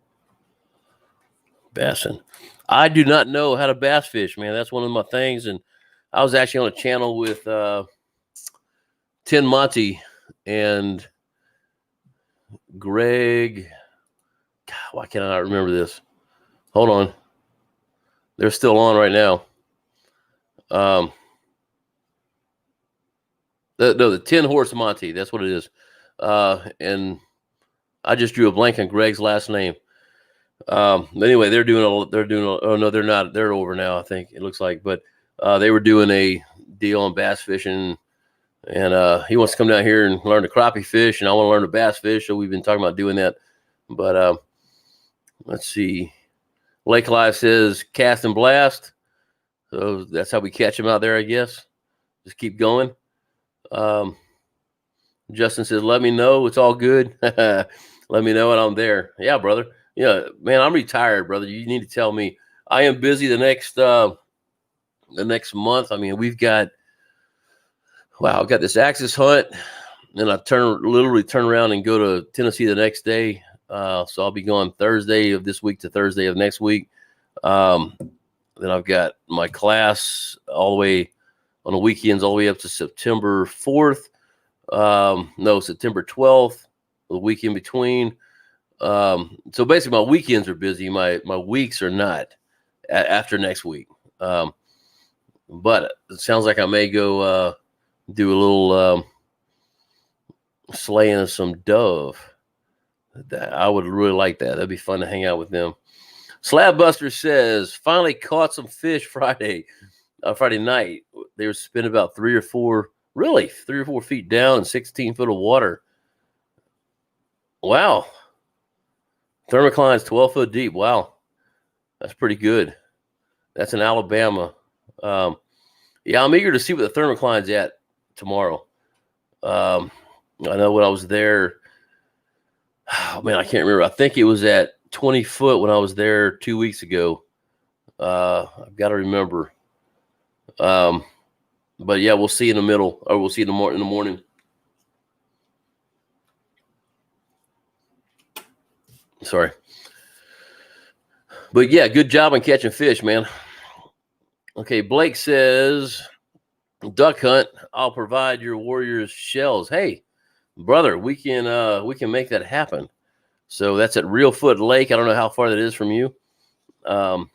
Bassin. I do not know how to bass fish, man. That's one of my things. And I was actually on a channel with Tin Monty and Greg. God, why can't I not remember this? Hold on. They're still on right now. The 10 Horse Monty. That's what it is. And I just drew a blank on Greg's last name. Anyway, they're not. They're over now, I think it looks like. But they were doing a deal on bass fishing, and he wants to come down here and learn to crappie fish, and I want to learn to bass fish. So we've been talking about doing that. But let's see. Lake Live says cast and blast. So that's how we catch them out there, I guess. Just keep going. Justin says, let me know. It's all good. Let me know when I'm there. Yeah, brother. Yeah, man, I'm retired, brother. You need to tell me. I am busy the next month. I mean, I've got this Axis hunt, and I literally turn around and go to Tennessee the next day. So I'll be gone Thursday of this week to Thursday of next week. Then I've got my class all the way on the weekends, all the way up to September 4th. September 12th, the week in between. So basically my weekends are busy. My weeks are not after next week. But it sounds like I may go do a little slaying of some dove. I would really like that. That'd be fun to hang out with them. Slab Buster says, finally caught some fish Friday night. They were spinning about 3 or 4 feet down and 16 foot of water. Wow. Thermocline's 12 foot deep. Wow. That's pretty good. That's in Alabama. Yeah, I'm eager to see what the thermocline's at tomorrow. I know when I was there, oh man, I can't remember. I think it was at 20 foot when I was there 2 weeks ago. I've got to remember. But yeah, we'll see in the middle, or we'll see in the morning. Sorry. But yeah, good job on catching fish, man. Okay, Blake says, duck hunt, I'll provide your warriors shells. Hey, brother, we can make that happen. So that's at Reelfoot Lake. I don't know how far that is from you. Probably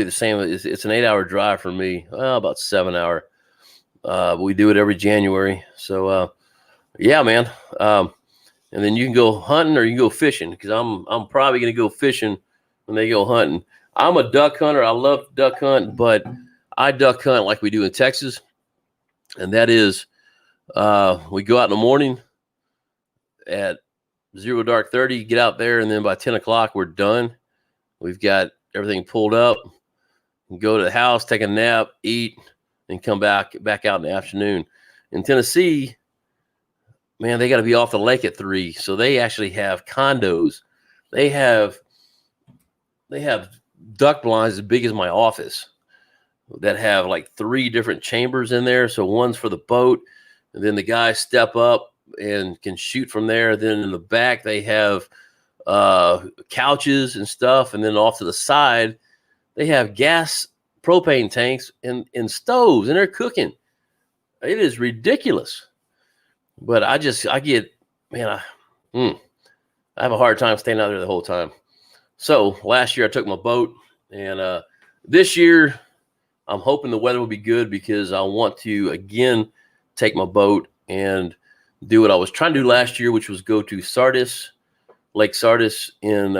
the same. It's an 8-hour drive for me. Well, about 7 hour. We do it every January. So yeah, man. And then you can go hunting or you can go fishing, because I'm probably gonna go fishing when they go hunting. I'm a duck hunter. I love duck hunt, but I duck hunt like we do in Texas, and that is we go out in the morning at 0 dark 30, get out there, and then by 10 o'clock we're done. We've got everything pulled up, go to the house, take a nap, eat, and come back out in the afternoon. In Tennessee, man, they got to be off the lake at 3, so they actually have condos. They have duck blinds as big as my office that have like 3 different chambers in there. So one's for the boat, and then the guys step up and can shoot from there. Then in the back they have couches and stuff, and then off to the side they have gas propane tanks and stoves, and they're cooking. It is ridiculous. But I have a hard time staying out there the whole time. So last year I took my boat, and this year I'm hoping the weather will be good, because I want to again take my boat and do what I was trying to do last year, which was go to Sardis, Lake Sardis in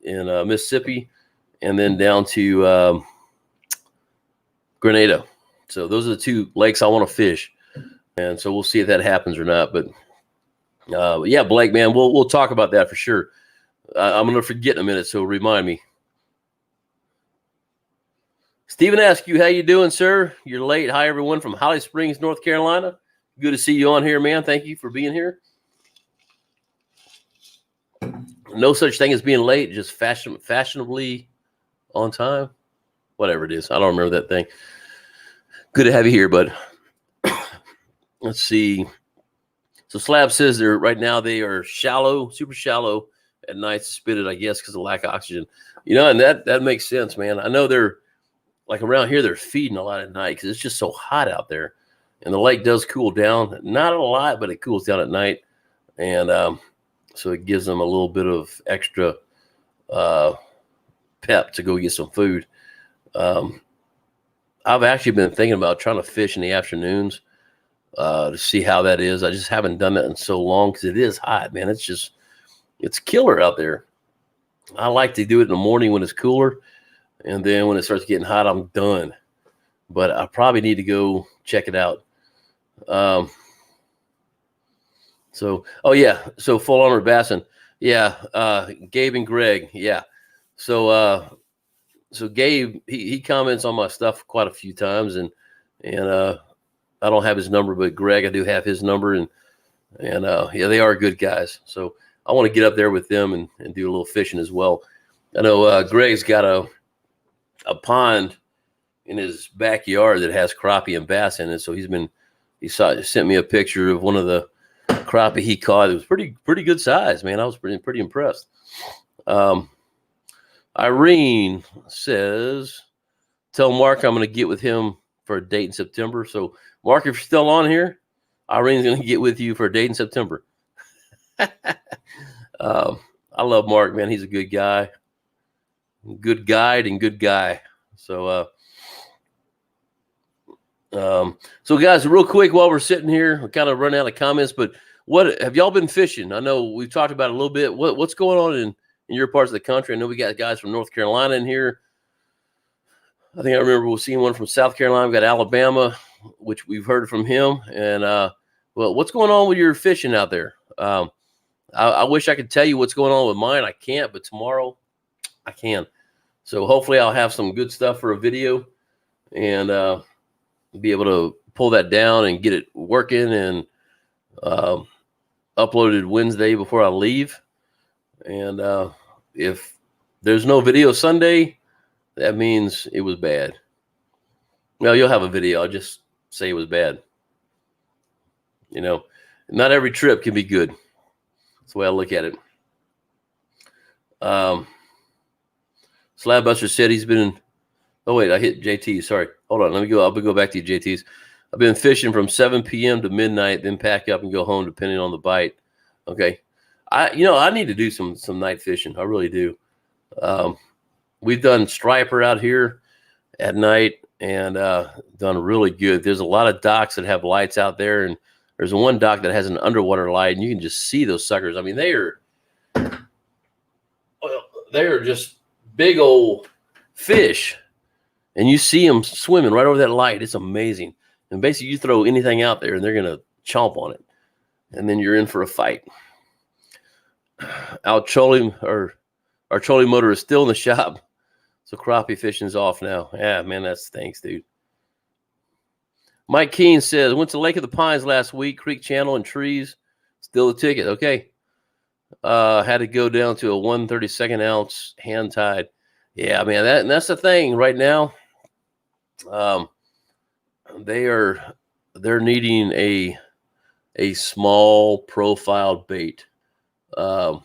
Mississippi, and then down to Grenada. So those are the 2 lakes I want to fish. And so we'll see if that happens or not. But yeah, Blake, man, we'll talk about that for sure. I'm going to forget in a minute, so remind me. Stephen Askew, how you doing, sir? You're late. Hi, everyone from Holly Springs, North Carolina. Good to see you on here, man. Thank you for being here. No such thing as being late, just fashionably on time. Whatever it is. I don't remember that thing. Good to have you here, bud. Let's see. So Slab says right now they are shallow, super shallow at night, suspended, I guess, because of lack of oxygen. And that makes sense, man. I know they're like around here, they're feeding a lot at night because it's just so hot out there. And the lake does cool down. Not a lot, but it cools down at night. And so it gives them a little bit of extra pep to go get some food. I've actually been thinking about trying to fish in the afternoons to see how that is. I just haven't done that in so long because it is hot, man. It's killer out there. I like to do it in the morning when it's cooler, and then when it starts getting hot, I'm done. But I probably need to go check it out. So Full Armor Bassin. Yeah. Gabe and Greg. Yeah. So Gabe, he comments on my stuff quite a few times, and I don't have his number, but Greg, I do have his number, and yeah, they are good guys. So I want to get up there with them and do a little fishing as well. I know Greg's got a pond in his backyard that has crappie and bass in it. So he sent me a picture of one of the crappie he caught. It was pretty good size, man. I was pretty impressed. Irene says, tell Mark I'm going to get with him for a date in September. So Mark, if you're still on here, Irene's going to get with you for a date in September. I love Mark, man. He's a good guy, good guide, and good guy. So, so guys, real quick, while we're sitting here, we kind of run out of comments, but what have y'all been fishing? I know we've talked about it a little bit. What's going on in your parts of the country? I know we got guys from North Carolina in here. I think I remember we'll see one from South Carolina. We got Alabama, which we've heard from him. And well, what's going on with your fishing out there? I wish I could tell you what's going on with mine. I can't, but tomorrow I can. So hopefully I'll have some good stuff for a video and be able to pull that down and get it working and uploaded Wednesday before I leave. And if there's no video Sunday, that means it was bad. Well, you'll have a video. I'll just say it was bad. You know, not every trip can be good. That's the way I look at it. Slabbuster said he's been. Oh wait, I hit JT. Sorry, hold on. Let me go. I'll go back to you, JT's. I've been fishing from 7 p.m. to midnight, then pack up and go home depending on the bite. Okay, I need to do some night fishing. I really do. We've done striper out here at night and done really good. There's a lot of docks that have lights out there, and there's one dock that has an underwater light, and you can just see those suckers. I mean, they are just big old fish, and you see them swimming right over that light. It's amazing. And basically, you throw anything out there, and they're gonna chomp on it, and then you're in for a fight. Our trolling motor is still in the shop, so crappie fishing's off now. Yeah, man, that stinks, dude. Mike Keene says, went to Lake of the Pines last week, Creek Channel and trees. Still a ticket. Okay. Had to go down to a 1/32 ounce hand tied. Yeah, man, that's the thing right now. They're needing a small profile bait. Hold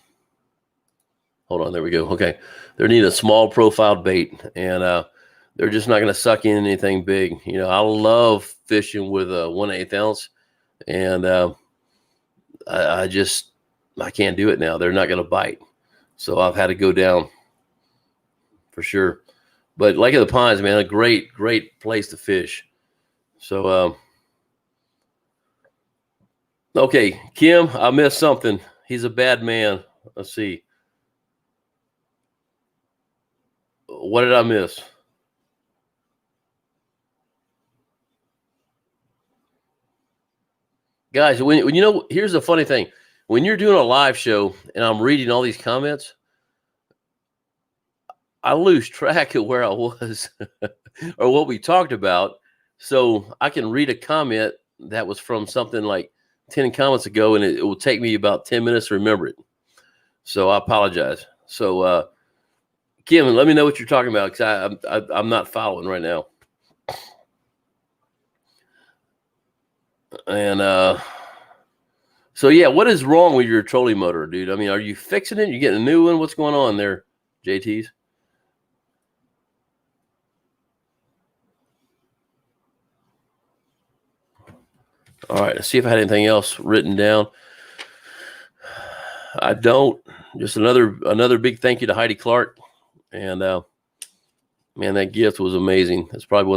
on, there we go. Okay. They're needing a small profile bait, and they're just not going to suck in anything big. You know, I love fishing with a 1/8 ounce, and I can't do it now. They're not going to bite. So I've had to go down for sure. But Lake of the Pines, man, a great, great place to fish. So, okay, Kim, I missed something. He's a bad man. Let's see. What did I miss? Guys, when you know, here's the funny thing. When you're doing a live show and I'm reading all these comments, I lose track of where I was or what we talked about. So I can read a comment that was from something like 10 comments ago, and it will take me about 10 minutes to remember it. So I apologize. So, Kim, let me know what you're talking about, because I'm not following right now. And so yeah, what is wrong with your trolling motor, dude? I mean, are you fixing it? You getting a new one? What's going on there, JT's? All right, let's see if I had anything else written down. I don't. Just another big thank you to Heidi Clark. And man, that gift was amazing. It's probably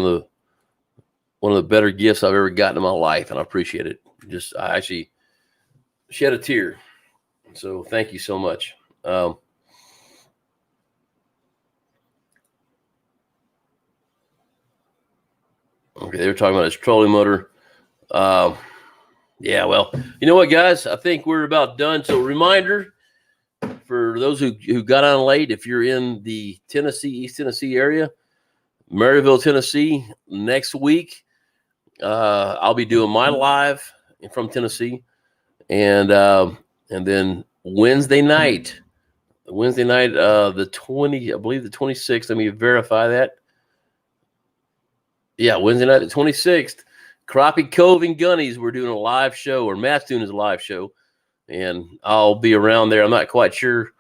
one of the better gifts I've ever gotten in my life, and I appreciate it. I actually shed a tear. So thank you so much. Okay, they were talking about his trolling motor. Yeah, well, you know what, guys? I think we're about done. So reminder for those who got on late, if you're in the East Tennessee area, Maryville, Tennessee, next week, I'll be doing my live from Tennessee. And then Wednesday night, the 20, I believe the 26th. Let me verify that. Yeah, Wednesday night, the 26th, Crappie Cove and Gunnies. We're doing a live show, or Matt's doing his live show, and I'll be around there. I'm not quite sure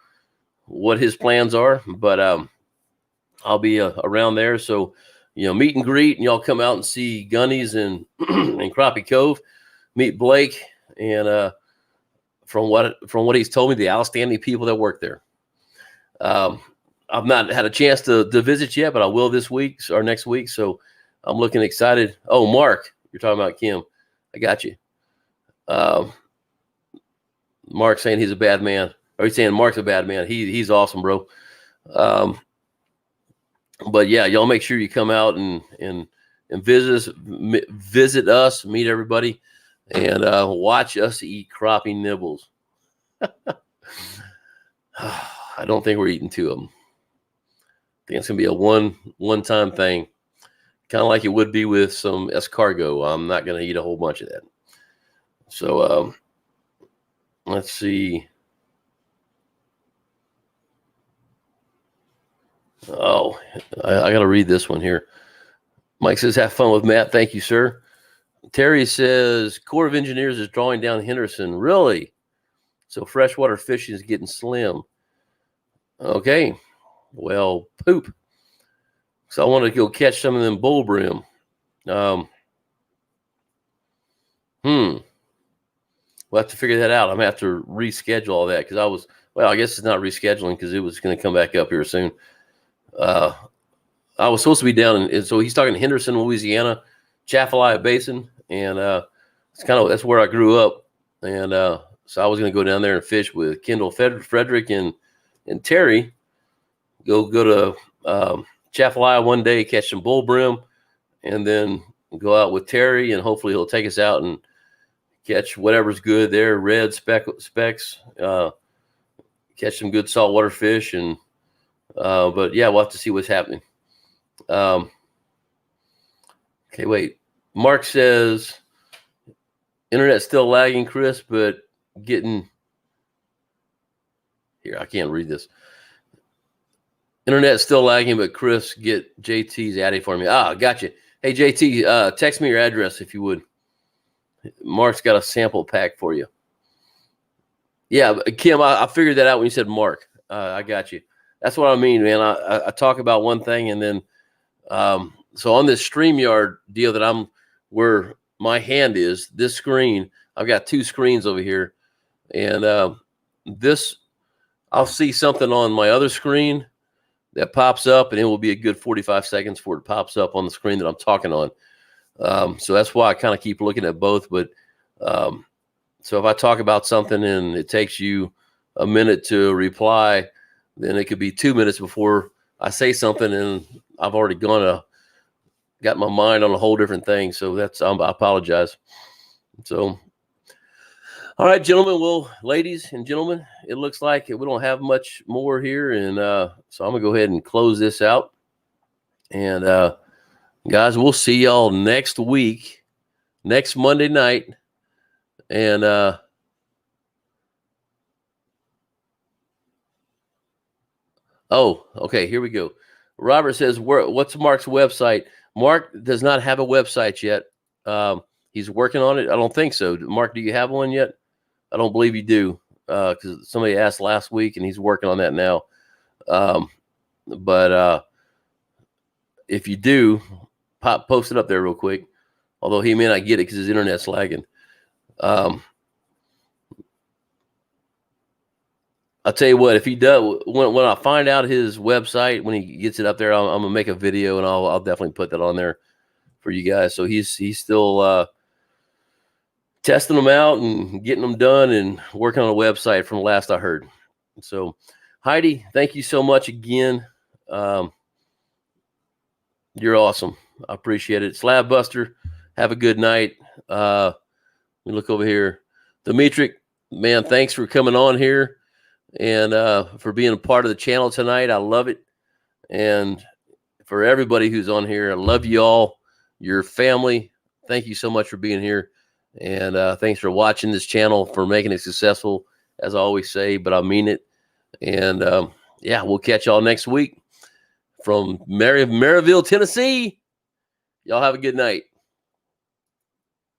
what his plans are, but I'll be around there. So, you know, meet and greet, and y'all come out and see Gunnies and and Crappie Cove. Meet Blake, and from what he's told me, the outstanding people that work there. I've not had a chance to visit yet, but I will this week or next week. So I'm looking excited. Oh, Mark, you're talking about Kim. I got you. Mark saying he's a bad man. Or he's saying Mark's a bad man. He's awesome, bro. But yeah, y'all make sure you come out and visit us, meet everybody, and watch us eat crappie nibbles. I don't think we're eating two of them. I think it's going to be a one-time thing, kind of like it would be with some escargot. I'm not going to eat a whole bunch of that. So let's see. Oh, I got to read this one here. Mike says, have fun with Matt. Thank you, sir. Terry says, Corps of Engineers is drawing down Henderson. Really? So freshwater fishing is getting slim. Okay. Well, poop. So I want to go catch some of them bull brim. We'll have to figure that out. I'm going to have to reschedule all that because I guess it's not rescheduling because it was going to come back up here soon. I was supposed to be down in, so he's talking Henderson, Louisiana, Chaffalaya Basin, and that's where I grew up, and so I was going to go down there and fish with Kendall Frederick and Terry. Go to Chaffalaya one day, catch some bull brim, and then go out with Terry, and hopefully he'll take us out and catch whatever's good there, red specks, catch some good saltwater fish, and but yeah, we'll have to see what's happening. Okay, wait. Mark says internet's still lagging, Chris, but getting here. I can't read this. Internet's still lagging, but Chris, get JT's Addy for me. Gotcha. Hey, JT, text me your address if you would. Mark's got a sample pack for you. Yeah, Kim, I figured that out when you said Mark. I got you. That's what I mean, man. I talk about one thing, and then so on this StreamYard deal that where my hand is, this screen, I've got two screens over here, and this, I'll see something on my other screen that pops up, and it will be a good 45 seconds before it pops up on the screen that I'm talking on. So that's why I kind of keep looking at both. But so if I talk about something and it takes you a minute to reply, then it could be 2 minutes before I say something, and I've already got my mind on a whole different thing. So I apologize. So, all right, gentlemen. Well, ladies and gentlemen, it looks like we don't have much more here. And so I'm going to go ahead and close this out. And guys, we'll see y'all next week, next Monday night. And okay, here we go. Robert says, what's Mark's website? Mark does not have a website yet. He's working on it. I don't think so. Mark, do you have one yet? I don't believe you do, because somebody asked last week, and he's working on that now. But if you do, post it up there real quick, although he may not get it because his internet's lagging. I'll tell you what, if he does, when I find out his website, when he gets it up there, I'm gonna make a video, and I'll definitely put that on there for you guys. So he's still testing them out and getting them done and working on a website from the last I heard. So Heidi, thank you so much again. You're awesome. I appreciate it. Slab Buster, have a good night. We look over here. Dimitri, man, thanks for coming on here and for being a part of the channel tonight. I love it. And for everybody who's on here, I love you all, your family. Thank you so much for being here. And thanks for watching this channel, for making it successful, as I always say, but I mean it. And yeah, we'll catch y'all next week from Maryville, Tennessee. Y'all have a good night.